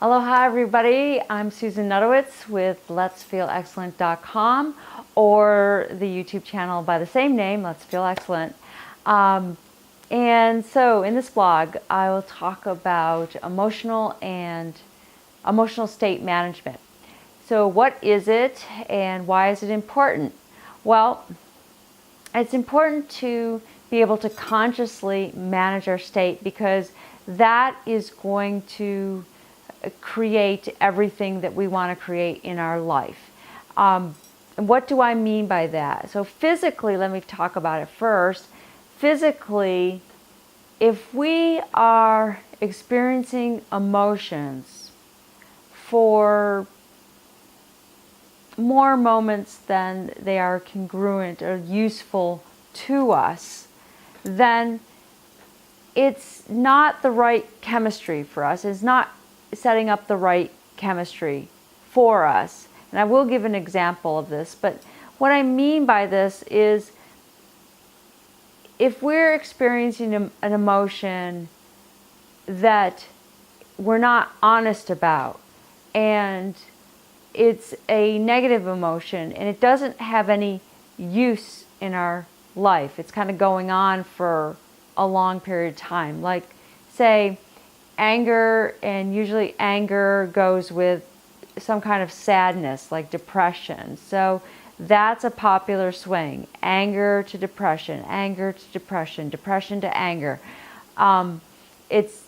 Aloha everybody, I'm Susan Nudowitz with letsfeelexcellent.com or the YouTube channel by the same name, Let's Feel Excellent. And so in this blog, I will talk about emotional state management. So what is it and why is it important? Well, it's important to be able to consciously manage our state because that is going to create everything that we want to create in our life. And what do I mean by that? So physically, let me talk about it first. Physically, if we are experiencing emotions for more moments than they are congruent or useful to us, then it's not the right chemistry for us. It's not setting up the right chemistry for us. And I will give an example of this, but what I mean by this is if we're experiencing an emotion that we're not honest about and it's a negative emotion and it doesn't have any use in our life, it's kind of going on for a long period of time, like say anger, and usually anger goes with some kind of sadness like depression. So that's a popular swing: anger to depression, anger to depression, depression to anger. That's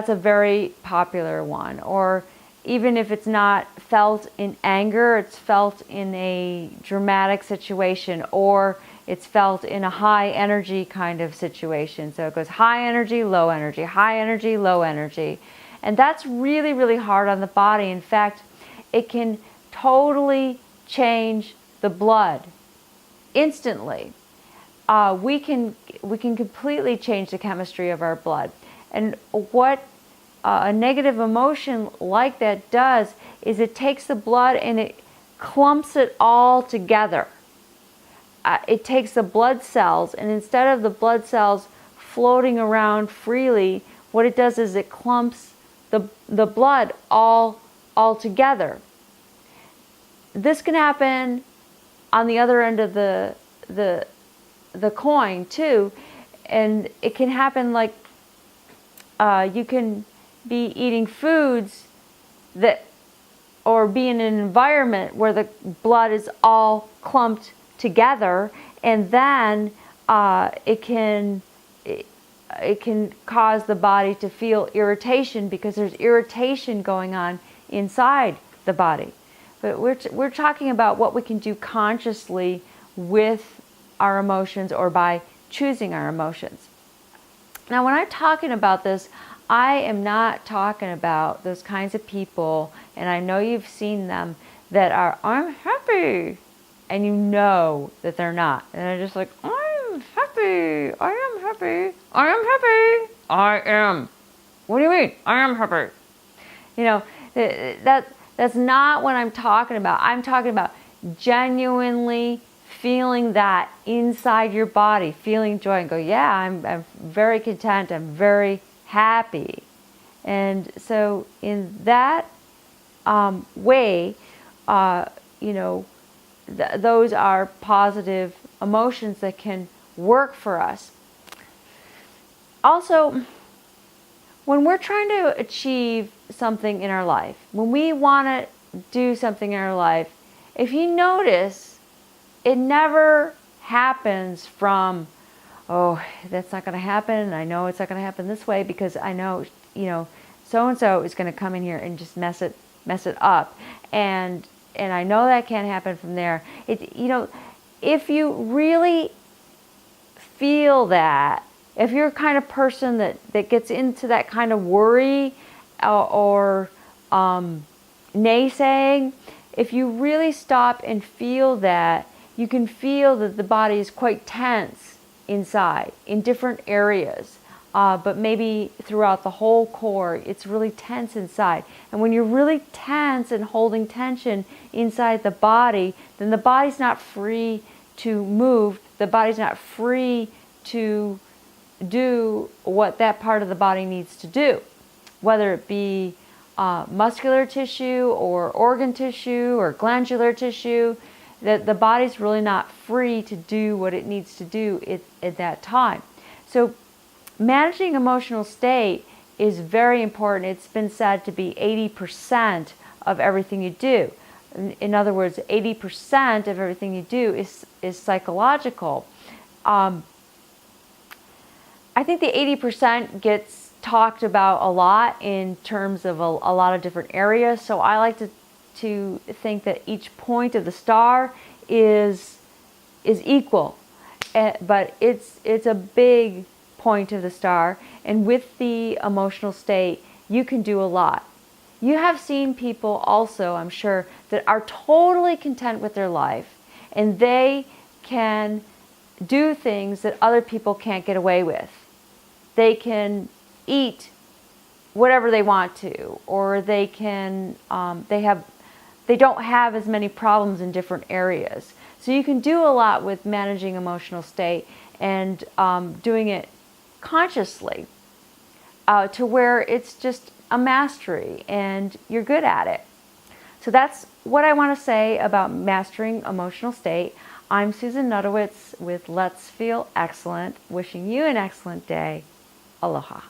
a very popular one. Or even if it's not felt in anger, it's felt in a dramatic situation, or it's felt in a high energy kind of situation. So it goes high energy, low energy, high energy, low energy. And that's really, really hard on the body. In fact, it can totally change the blood instantly. We can completely change the chemistry of our blood. And what a negative emotion like that does is it takes the blood and it clumps it all together. It takes the blood cells, and instead of the blood cells floating around freely, what it does is it clumps the blood all together. This can happen on the other end of the coin too, and it can happen like you can be eating foods or be in an environment where the blood is all clumped together, and then it can cause the body to feel irritation because there's irritation going on inside the body. But we're talking about what we can do consciously with our emotions or by choosing our emotions. Now, when I'm talking about this, I am not talking about those kinds of people, and I know you've seen them, that are, I'm happy, and you know that they're not. And they're just like, I'm happy, I am happy, I am happy, I am. What do you mean? I am happy. You know, that's not what I'm talking about. I'm talking about genuinely feeling that inside your body, feeling joy, and go, yeah, I'm very content, I'm very happy. And so in that way, those are positive emotions that can work for us. Also, when we're trying to achieve something in our life, when we want to do something in our life, if you notice, it never happens from, oh, that's not going to happen, and I know it's not going to happen this way because I know, so-and-so is going to come in here and just mess it up. And I know that can't happen from there. If you really feel that, if you're a kind of person that gets into that kind of worry or naysaying, if you really stop and feel that, you can feel that the body is quite tense inside in different areas. But maybe throughout the whole core, it's really tense inside. And when you're really tense and holding tension inside the body, then the body's not free to move. The body's not free to do what that part of the body needs to do, whether it be muscular tissue or organ tissue or glandular tissue, that the body's really not free to do what it needs to do at that time. So managing emotional state is very important. It's been said to be 80% of everything you do. In other words, 80% of everything you do is psychological. I think the 80% gets talked about a lot in terms of a lot of different areas. So I like to think that each point of the star is equal, but it's a big point of the star. And with the emotional state, you can do a lot. You have seen people also, I'm sure, that are totally content with their life, and they can do things that other people can't get away with. They can eat whatever they want to, or they can they don't have as many problems in different areas. So you can do a lot with managing emotional state and doing it consciously to where it's just a mastery and you're good at it. So that's what I want to say about mastering emotional state. I'm Susan Nudowitz with Let's Feel Excellent, wishing you an excellent day. Aloha.